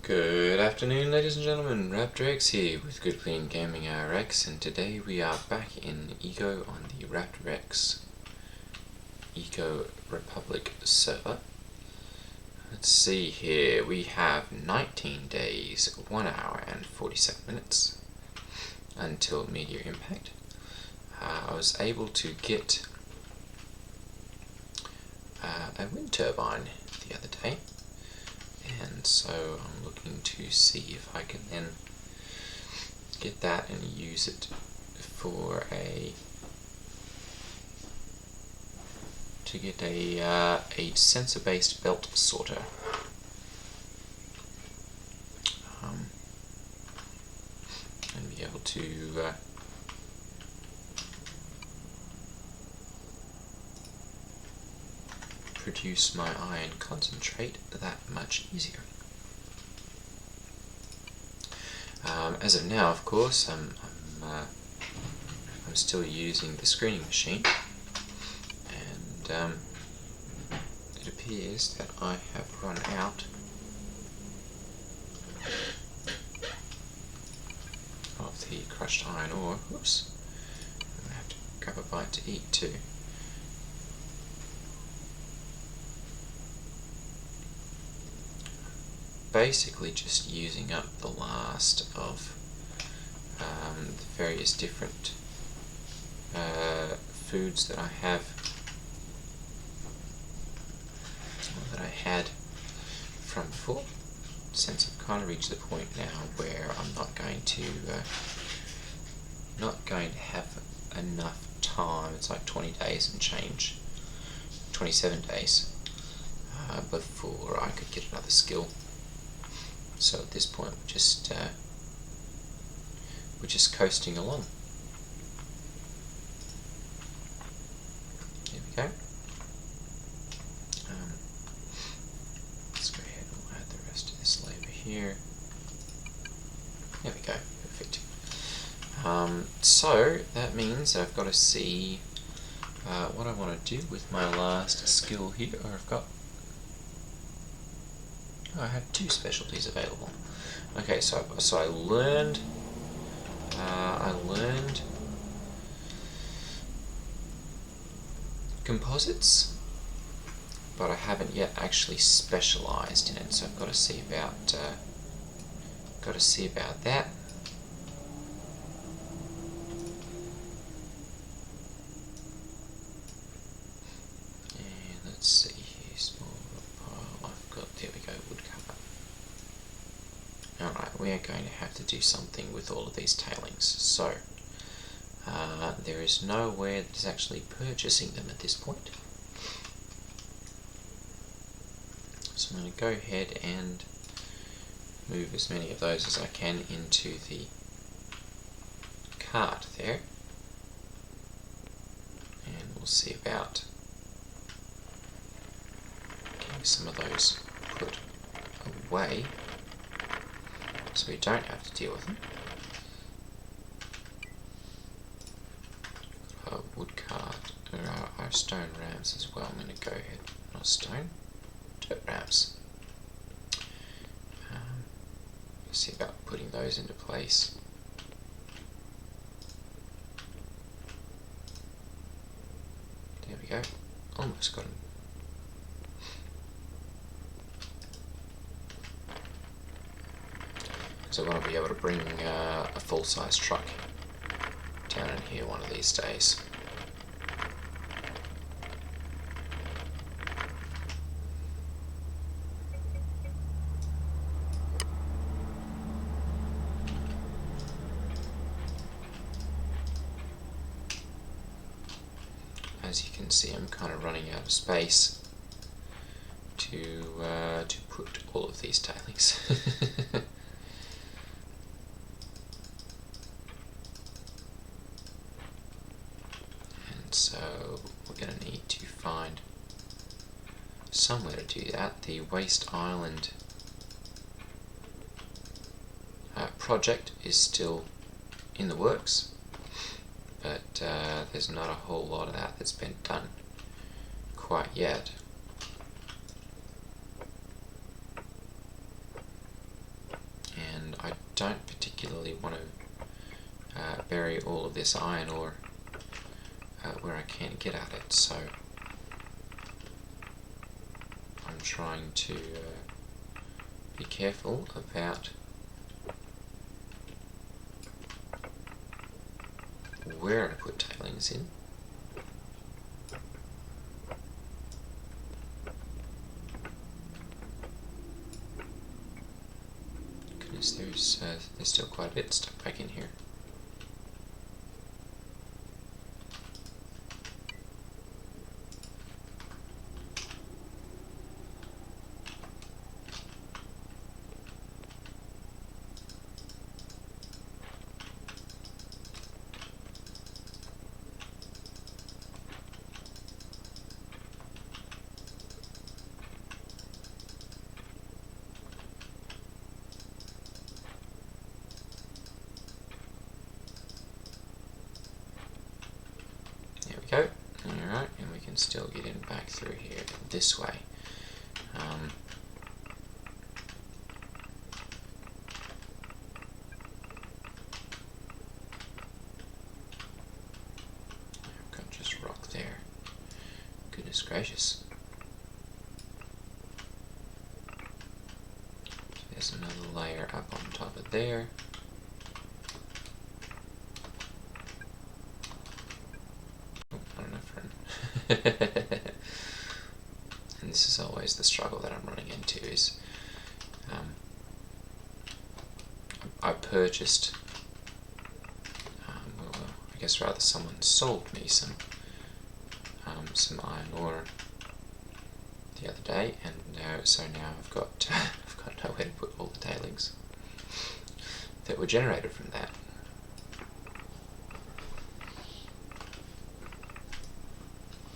Good afternoon, ladies and gentlemen. Raptor X here with Good Clean Gaming RX, and today we are back in Eco on the Raptor X ECO Republic server. Let's see here, we have 19 days, 1 hour and 47 minutes until meteor impact. I was able to get a wind turbine the other day, and so I'm looking to see if I can then get that and use it for a sensor-based belt sorter. And be able to produce my iron concentrate that much easier. As of now, of course, I'm still using the screening machine, and it appears that I have run out of the crushed iron ore. Whoops! I'm gonna have to grab a bite to eat too. Basically just using up the last of the various different foods that I have, or that I had from before, since I've kind of reached the point now where I'm not going to have enough time. It's like 20 days and change, 27 days before I could get another skill. So at this point, we're just coasting along. There we go. Let's go ahead and add the rest of this labour here. There we go. Perfect. So that means that I've got to see what I want to do with my last skill here. I have 2 specialties available. Okay, so I learned composites, but I haven't yet actually specialized in it. So I've got to see about that. And let's see here, small pile. There we go, wood cover. Alright, we are going to have to do something with all of these tailings. So, there is nowhere that is actually purchasing them at this point. So I'm going to go ahead and move as many of those as I can into the cart there. And we'll see about getting some of those put away, so we don't have to deal with them. Wood cart. There are stone ramps as well. I'm going to go ahead. Not stone, dirt ramps. See about putting those into place. There we go. Almost got them. So I want to be able to bring a full-size truck down in here one of these days. As you can see, I'm kind of running out of space to put all of these tailings. So we're going to need to find somewhere to do that. The Waste Island project is still in the works, but there's not a whole lot of that that's been done quite yet. and I don't particularly want to bury all of this iron ore where I can't get at it, so I'm trying to be careful about where I put tailings in. Goodness, there's still quite a bit stuck back in here. Go. Alright, and we can still get in back through here this way. I've got just rock there. Goodness gracious. There's another layer up on top of there. And this is always the struggle that I'm running into is I purchased, well, I guess rather someone sold me some iron ore the other day, and so now I've got nowhere to put all the tailings that were generated from that.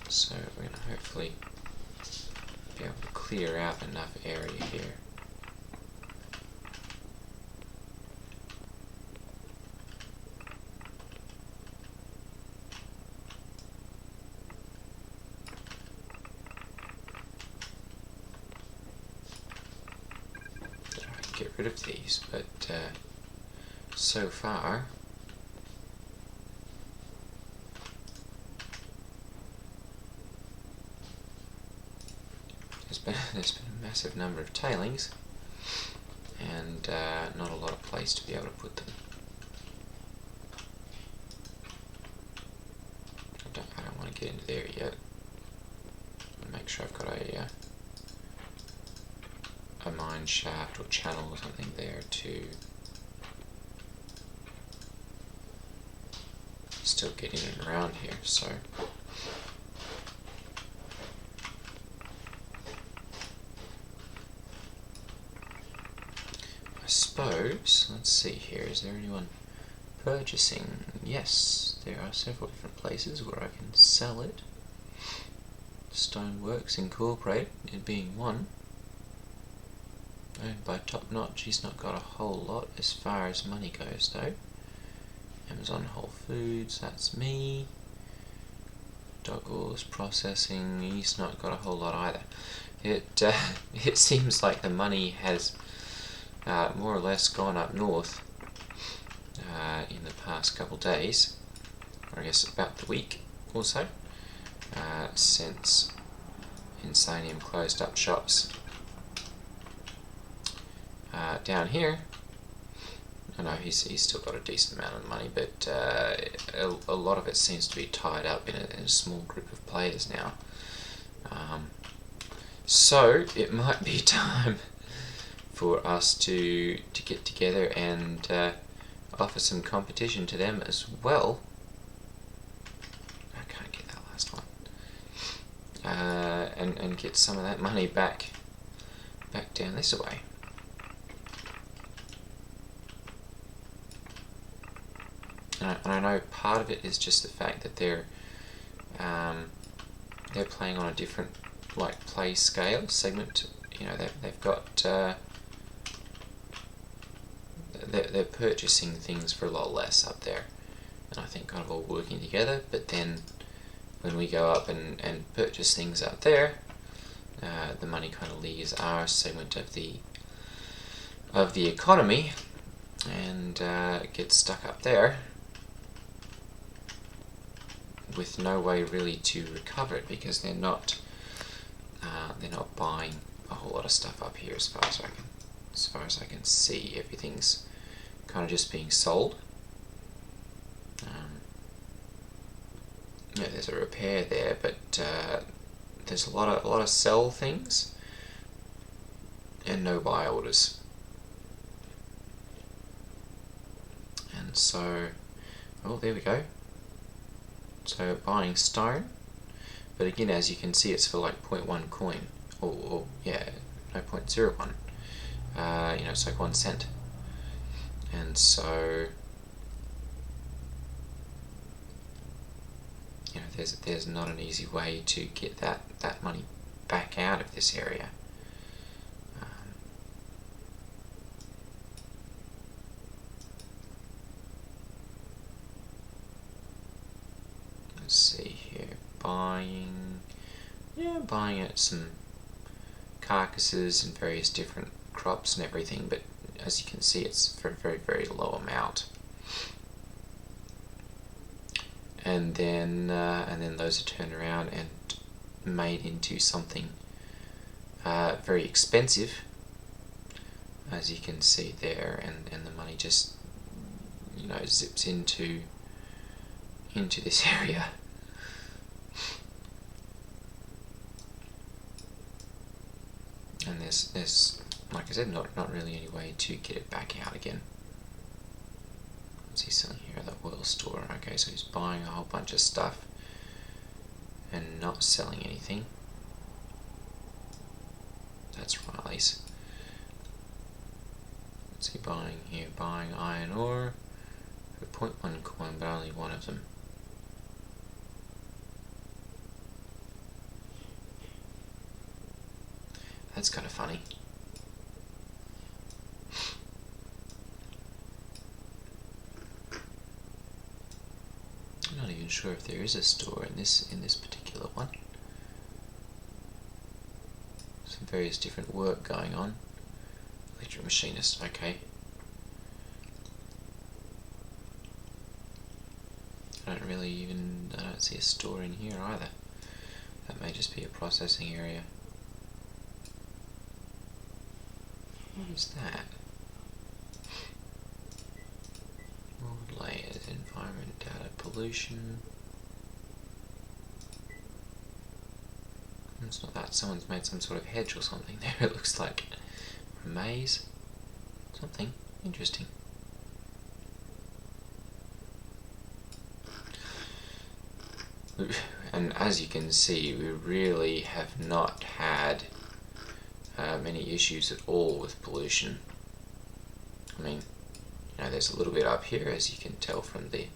So we're going to hopefully be able to clear out enough area here. That I can get rid of these, but so far there's been a massive number of tailings and not a lot of place to be able to put them. I don't want to get into there yet. Make sure I've got a mine shaft or channel or something there to still get in and around here. So I suppose, let's see here, is there anyone purchasing? Yes, there are several different places where I can sell it. Stoneworks Incorporated being one. Owned by Top Notch. He's not got a whole lot as far as money goes though. Amazon Whole Foods, that's me. Doggles Processing, he's not got a whole lot either. It seems like the money has more or less gone up north in the past couple days, or I guess about the week or so, since Insanium closed up shops. Down here, I know he's still got a decent amount of money, but a lot of it seems to be tied up in a small group of players now. So it might be time for us to get together and offer some competition to them as well. I can't get that last one. And get some of that money back down this way. And I know part of it is just the fact that they're playing on a different play scale segment. You know, they've got they're purchasing things for a lot less up there, and I think kind of all working together. But then when we go up and purchase things up there, the money kind of leaves our segment of the economy, and get stuck up there with no way really to recover it, because they're not buying a whole lot of stuff up here as far as I can see. Everything's kind of just being sold. Yeah, there's a repair there, but there's a lot of sell things and no buy orders. And so, oh, there we go. So buying stone, but again, as you can see, it's for like 0.1 coin, or yeah, no, 0.01. You know, it's like 1 cent. And so, you know, there's not an easy way to get that money back out of this area. Let's see here, buying at some carcasses and various different crops and everything, but as you can see, it's for a very, very low amount. And then those are turned around and made into something very expensive, as you can see there, and the money just, you know, zips into this area. And there's like I said, not really any way to get it back out again. What's he selling here at the oil store? Okay, so he's buying a whole bunch of stuff and not selling anything. That's Riley's. What's he buying here? Buying iron ore for 0.1 coin, but only one of them. That's kind of funny. I'm not even sure if there is a store in this particular one. Some various different work going on. Electric machinist, okay. I don't see a store in here either. That may just be a processing area. What is that? Mold layers, environment data, pollution. It's not that. Someone's made some sort of hedge or something there, it looks like. A maze. Something interesting. And as you can see, we really have not had many issues at all with pollution. I mean, you know, there's a little bit up here, as you can tell from the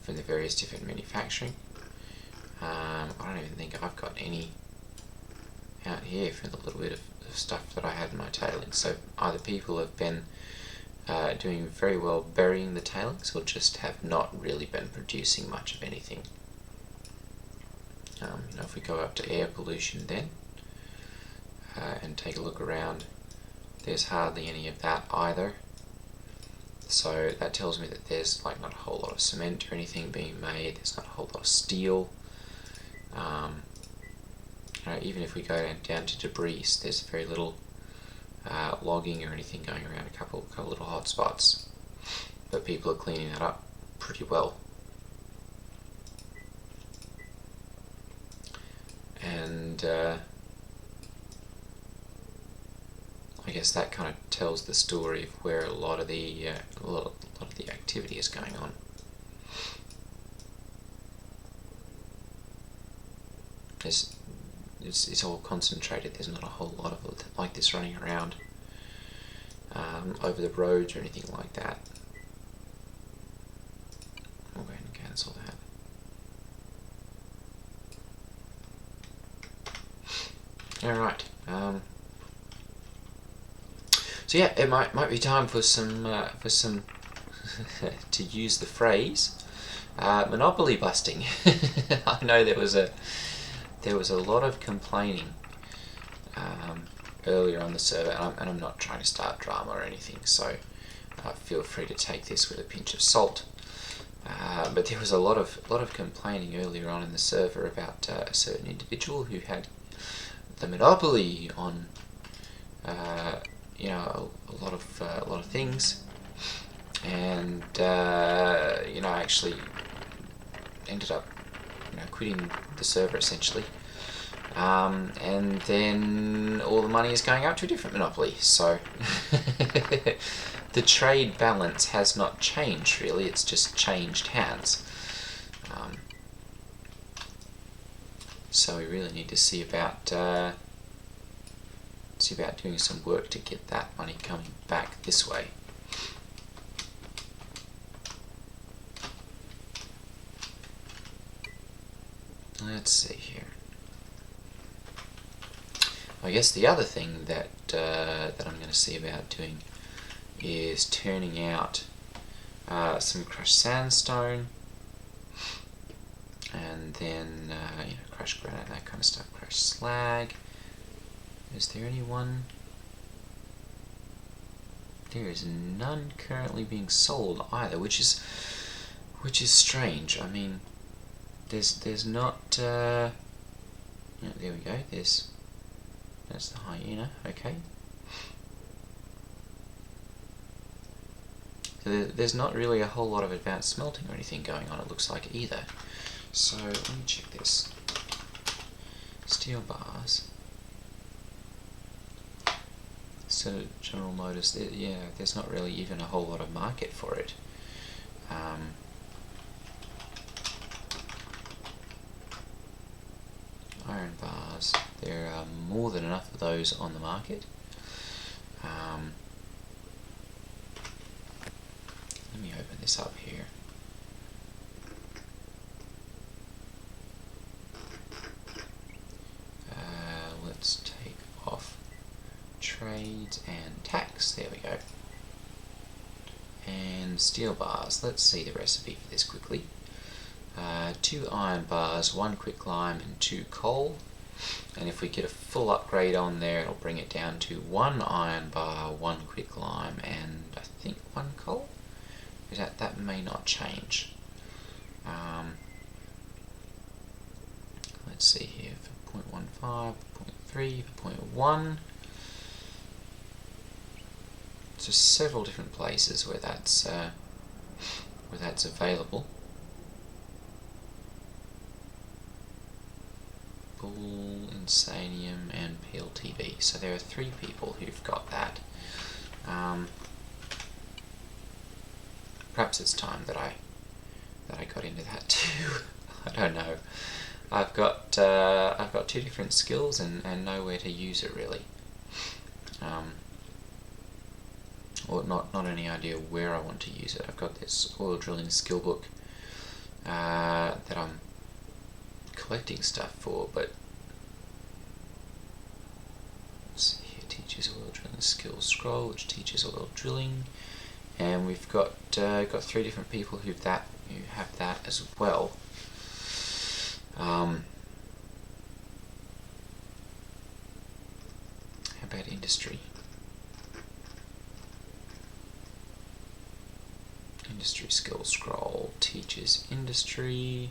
various different manufacturing. I don't even think I've got any out here from the little bit of stuff that I had in my tailings. So either people have been doing very well burying the tailings, or just have not really been producing much of anything. You know, if we go up to air pollution then, and take a look around, there's hardly any of that either. So that tells me that there's like not a whole lot of cement or anything being made. There's not a whole lot of steel. You know, even if we go down to debris, there's very little logging or anything going around. A couple little hot spots, but people are cleaning that up pretty well. And I guess that kind of tells the story of where a lot of the activity is going on. It's all concentrated. There's not a whole lot of it like this running around over the roads or anything like that. We'll go ahead and cancel that. All right. So yeah, it might be time for some to use the phrase monopoly busting. I know there was a lot of complaining earlier on the server, and I'm not trying to start drama or anything. So feel free to take this with a pinch of salt. But there was a lot of complaining earlier on in the server about a certain individual who had the monopoly on you know, a lot of things, and you know, actually ended up, you know, quitting the server essentially. And then all the money is going out to a different monopoly. So the trade balance has not changed really, it's just changed hands. So we really need to see about doing some work to get that money coming back this way. Let's see here. I guess the other thing that I'm going to see about doing is turning out some crushed sandstone, and then you know, crushed granite, that kind of stuff, crushed slag. Is there anyone? There is none currently being sold either, which is strange. I mean, there's not. Yeah, there we go. That's the hyena. Okay. So there's not really a whole lot of advanced smelting or anything going on, it looks like, either. So let me check this. Steel bars. So general notice, yeah, there's not really even a whole lot of market for it. Iron bars, there are more than enough of those on the market. Let me open this up here. Let's take off trades and tax. There we go. And steel bars. Let's see the recipe for this quickly. 2 iron bars, 1 quicklime and 2 coal. And if we get a full upgrade on there, it'll bring it down to 1 iron bar, 1 quicklime and I think 1 coal. That may not change. Let's see here for 0.15, 0.3, for 0.1. So several different places where that's available. Bull, Insanium and PLTV. So there are 3 people who've got that. Perhaps it's time that I got into that too. I don't know. I've got 2 different skills and nowhere to use it really. Or not any idea where I want to use it. I've got this oil drilling skill book that I'm collecting stuff for, but let's see here, teaches oil drilling skill scroll, which teaches oil drilling, and we've got 3 different people who have that as well. How about industry? Industry skill scroll teaches industry,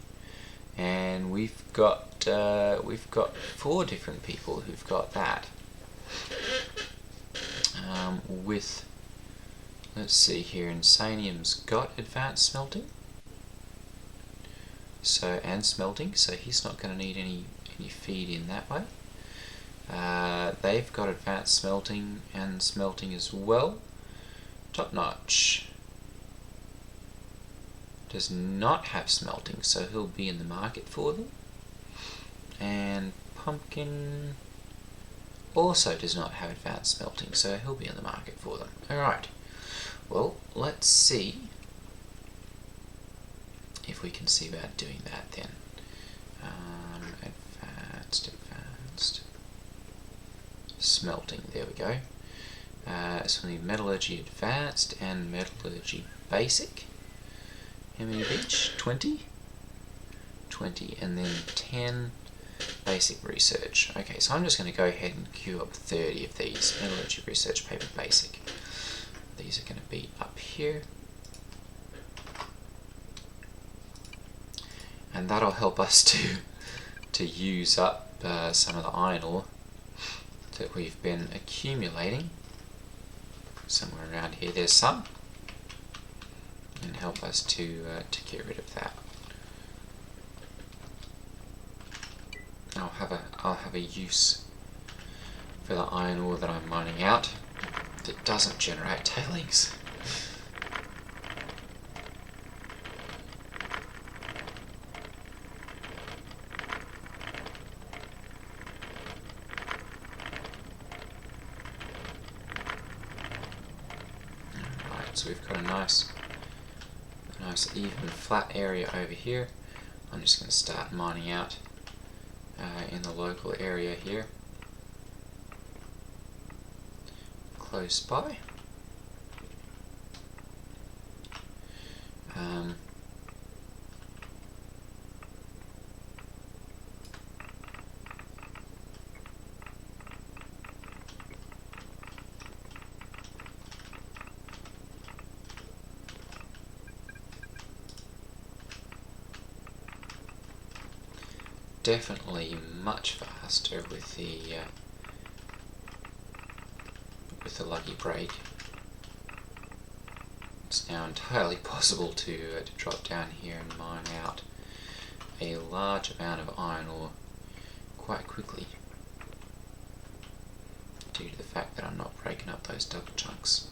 and we've got 4 different people who've got that. With, let's see here, Insanium's got advanced smelting, and smelting, so he's not going to need any feed in that way. They've got advanced smelting and smelting as well. Top Notch does not have smelting, so he'll be in the market for them. And Pumpkin also does not have advanced smelting, so he'll be in the market for them. Alright, well, let's see if we can see about doing that then. Advanced smelting, there we go. So we need metallurgy advanced and metallurgy basic. How many of each? 20? 20, and then 10 basic research. Okay, so I'm just going to go ahead and queue up 30 of these. Metallurgy research paper basic. The these are going to be up here. And that'll help us to use up some of the iron ore that we've been accumulating. Somewhere around here there's some, and help us to get rid of that. I'll have a use for the iron ore that I'm mining out that doesn't generate tailings. Alright, so we've got a nice even flat area over here. I'm just going to start mining out in the local area here, close by. Definitely much faster with the lucky break. It's now entirely possible to drop down here and mine out a large amount of iron ore quite quickly, due to the fact that I'm not breaking up those double chunks.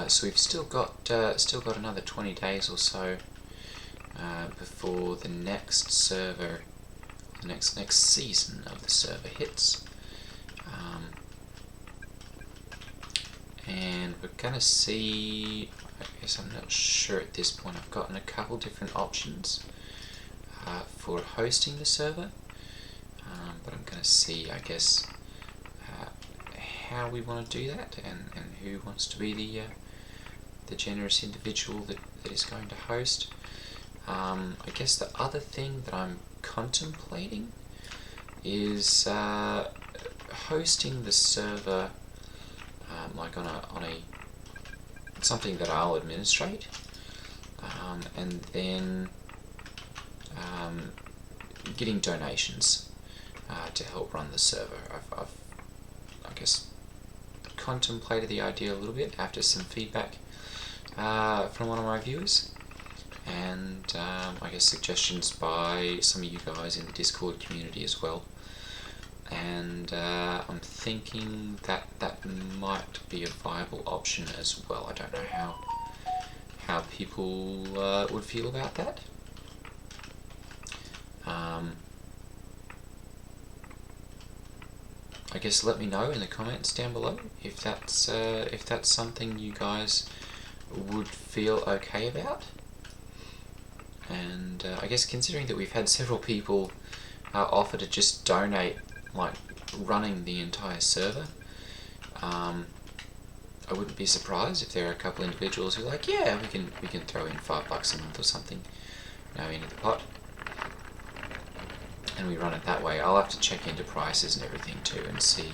So we've still got another 20 days or so before the next server, the next season of the server hits, and we're gonna see. I guess I'm not sure at this point. I've gotten a couple different options for hosting the server, but I'm gonna see, I guess, how we want to do that, and who wants to be the generous individual that is going to host. I guess the other thing that I'm contemplating is hosting the server like on a something that I'll administrate, and then getting donations to help run the server. I've I guess contemplated the idea a little bit after some feedback from one of my viewers, and I guess suggestions by some of you guys in the Discord community as well. And I'm thinking that might be a viable option as well. I don't know how people would feel about that. I guess let me know in the comments down below if that's something you guys would feel okay about. And I guess considering that we've had several people offer to just donate, like running the entire server, I wouldn't be surprised if there are a couple individuals who are like, yeah, we can throw in $5 a month or something, into the pot, and we run it that way. I'll have to check into prices and everything too, and see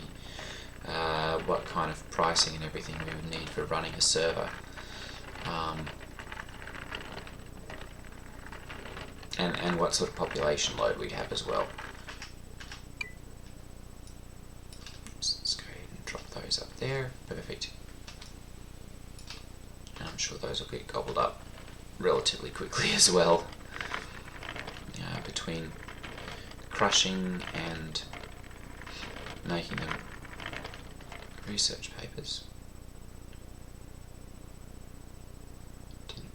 what kind of pricing and everything we would need for running a server, and what sort of population load we'd have as well. Let's go ahead and drop those up there. Perfect. And I'm sure those will get gobbled up relatively quickly as well, between crushing and making them research papers.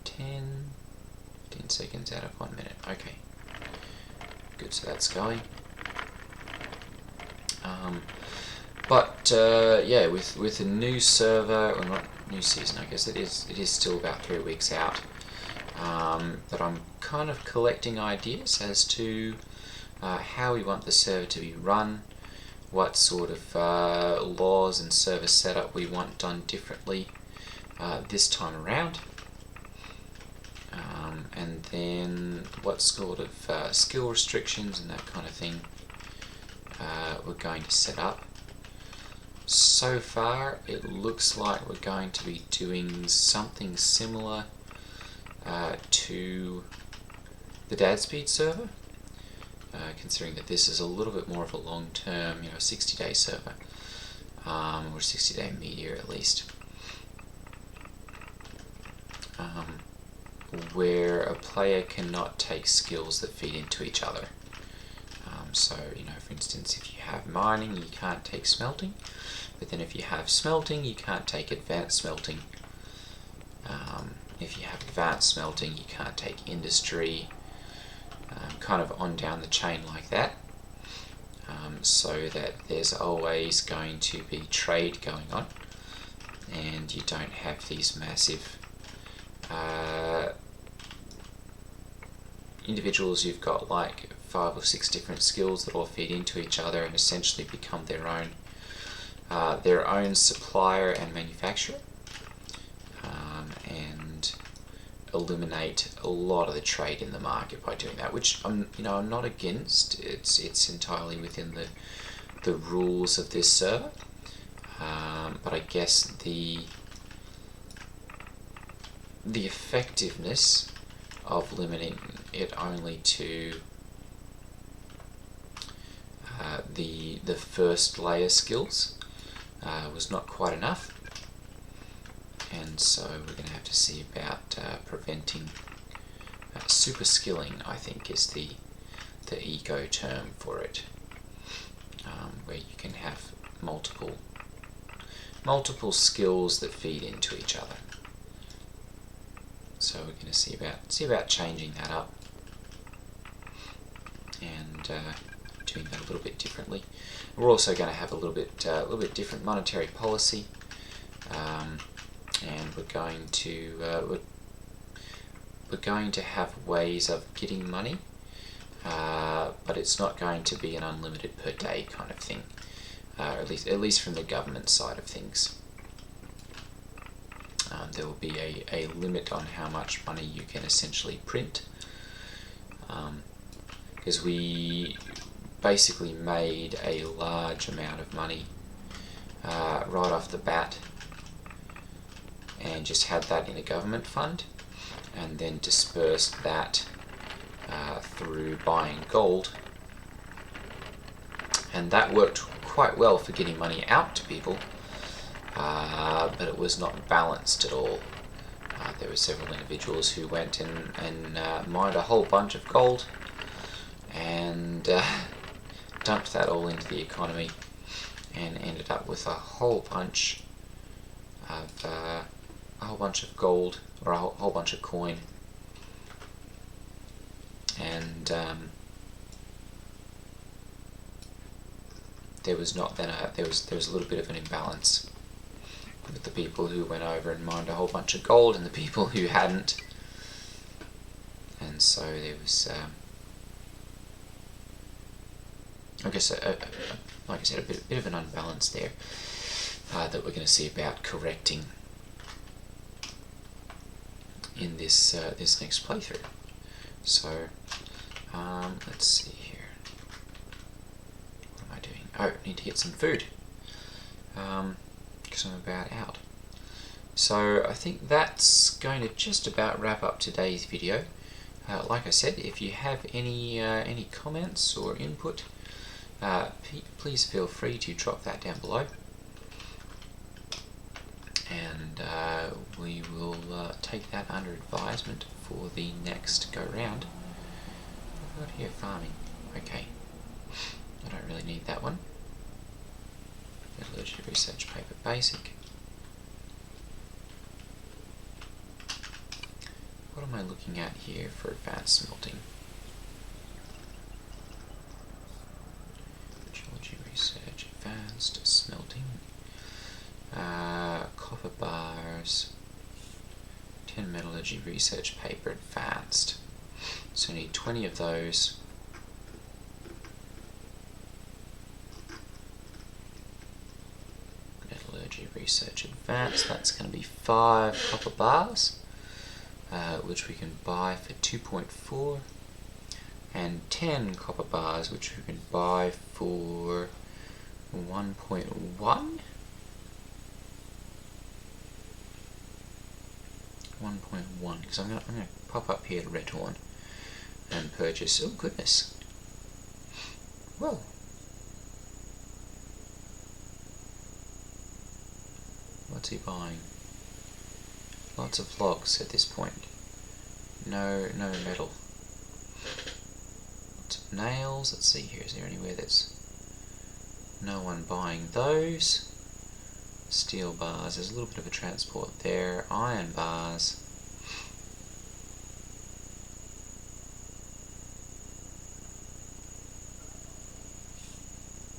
10 seconds out of 1 minute. Okay, good, so that's going. Yeah, with a new server, or not new season, I guess it is still about 3 weeks out. But I'm kind of collecting ideas as to how we want the server to be run, what sort of laws and server setup we want done differently this time around, and then what sort of skill restrictions and that kind of thing we're going to set up. So far it looks like we're going to be doing something similar to the DadSpeed server, considering that this is a little bit more of a long-term, 60-day server, or 60-day media at least, where a player cannot take skills that feed into each other. So, for instance, if you have mining, you can't take smelting, but then if you have smelting, you can't take advanced smelting. If you have advanced smelting, you can't take industry, kind of on down the chain like that, so that there's always going to be trade going on, and you don't have these massive individuals who've got like 5 or 6 different skills that all feed into each other and essentially become their own supplier and manufacturer, and eliminate a lot of the trade in the market by doing that, which I'm not against. It's entirely within the rules of this server, but I guess the effectiveness of limiting it only to the first layer skills was not quite enough, and so we're going to have to see about preventing super skilling, I think is the eco term for it, where you can have multiple skills that feed into each other. So we're going to see about changing that up and doing that a little bit differently. We're also going to have a little bit different monetary policy, and we're going to have ways of getting money, but it's not going to be an unlimited per day kind of thing, at least from the government side of things. There will be a limit on how much money you can essentially print, because we basically made a large amount of money right off the bat and just had that in a government fund, and then dispersed that through buying gold, and that worked quite well for getting money out to people, but it was not balanced at all. There were several individuals who went and mined a whole bunch of gold and dumped that all into the economy, and ended up with a whole bunch of gold, or a whole bunch of coin, and there was a little bit of an imbalance with the people who went over and mined a whole bunch of gold and the people who hadn't, and so there was I guess like I said, a bit of an unbalance there that we're going to see about correcting in this this next playthrough. So let's see here. What am I doing? Oh, I need to get some food because I'm about out. So I think that's going to just about wrap up today's video. Like I said, if you have any comments or input, please feel free to drop that down below, and we will take that under advisement for the next go round. What have I got here? Farming. Okay, I don't really need that one. Metallurgy research paper basic. What am I looking at here for advanced smelting? Geology research, advanced smelting. Copper bars. 10 metallurgy research paper advanced. So I need 20 of those. Metallurgy research advanced, that's going to be 5 copper bars, which we can buy for 2.4, and 10 copper bars, which we can buy for 1.1? 1.1, because I'm gonna pop up here to Return and purchase. Oh goodness. Well, what's he buying? Lots of logs at this point. No metal. Lots of nails. Let's see here. Is there anywhere that's no one buying those? Steel bars. There's a little bit of a transport there. Iron bars.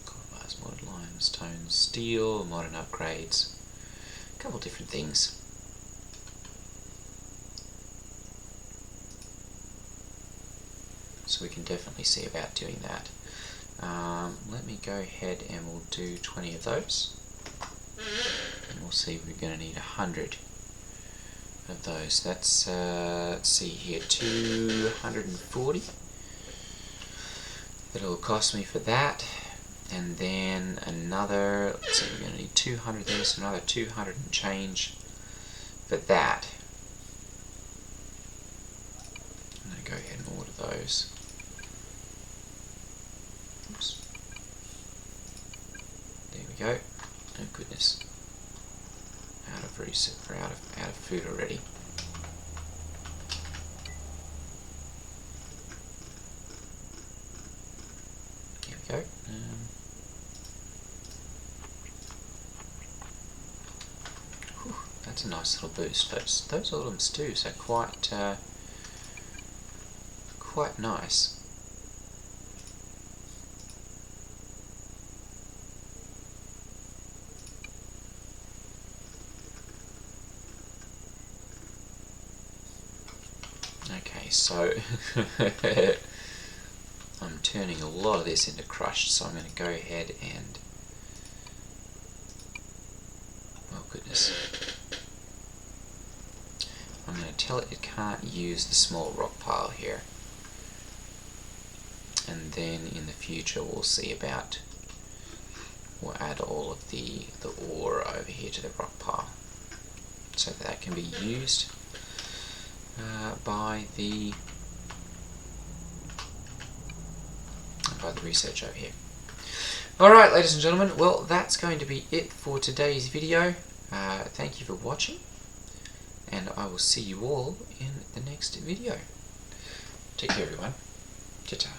Copper bars, modded limestone, steel, modern upgrades. A couple different things. So we can definitely see about doing that. Let me go ahead and we'll do 20 of those. And we'll see if we're going to need 100 of those. That's, let's see here, 240. That'll cost me for that. And then another, let's see, we're going to need 200 there, so another 200 and change for that. I'm going to go ahead and order those. Oops. There we go. Oh goodness. Out of reset, we're out of food already. Here we go. Whew, that's a nice little boost. Those autumn stews are quite nice. Okay, so I'm turning a lot of this into crushed, so I'm going to go ahead and, oh goodness, I'm going to tell it can't use the small rock pile here, and then in the future we'll see about, we'll add all of the ore over here to the rock pile, so that can be used by the research over here. Alright, ladies and gentlemen, well, that's going to be it for today's video. Thank you for watching, and I will see you all in the next video. Take care, everyone. Ta-ta.